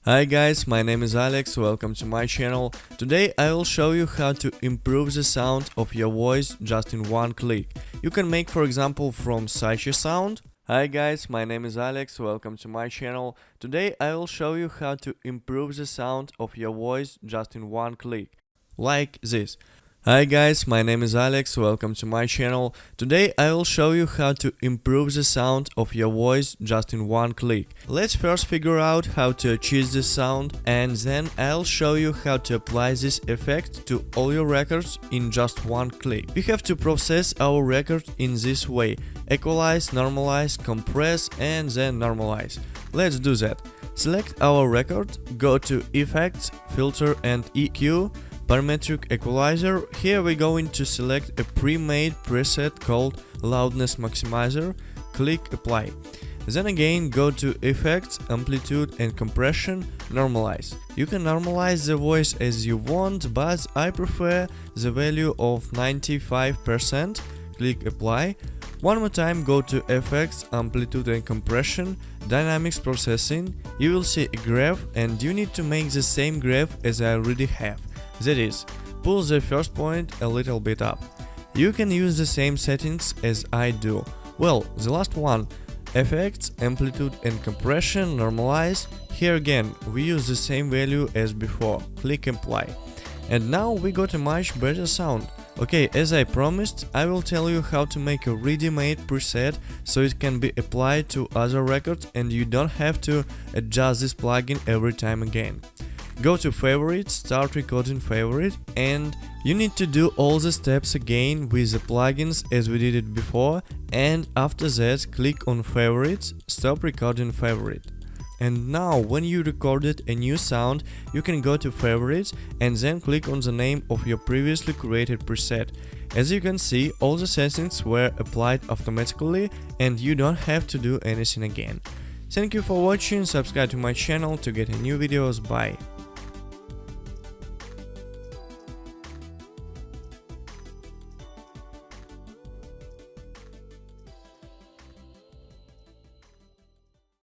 Hi guys, my name is Alex, welcome to my channel. Today I will show you how to improve the sound of your voice just in one click. You can make, for example, from such a sound. Hi guys, my name is Alex, welcome to my channel. Today I will show you how to improve the sound of your voice just in one click. Like this. Hi guys, my name is Alex, welcome to my channel. Today I will show you how to improve the sound of your voice just in one click. Let's first figure out how to achieve this sound, and then I'll show you how to apply this effect to all your records in just one click. We have to process our record in this way: equalize, normalize, compress, and then normalize. Let's do that. Select our record, go to Effects, Filter and EQ, Parametric Equalizer. Here we're going to select a pre-made preset called Loudness Maximizer. Click Apply. Then again go to Effects, Amplitude and Compression, Normalize. You can normalize the voice as you want, but I prefer the value of 95%. Click Apply. One more time go to Effects, Amplitude and Compression, Dynamics Processing. You will see a graph and you need to make the same graph as I already have. That is, pull the first point a little bit up. You can use the same settings as I do. Well, the last one, Effects, Amplitude and Compression, Normalize. Here again, we use the same value as before. Click Apply. And now we got a much better sound. Okay, as I promised, I will tell you how to make a ready-made preset so it can be applied to other records and you don't have to adjust this plugin every time again. Go to Favorites, start recording favorite, and you need to do all the steps again with the plugins as we did it before, and after that click on Favorites, stop recording favorite. And now when you recorded a new sound, you can go to Favorites and then click on the name of your previously created preset. As you can see, all the settings were applied automatically and you don't have to do anything again. Thank you for watching, subscribe to my channel to get new videos, bye.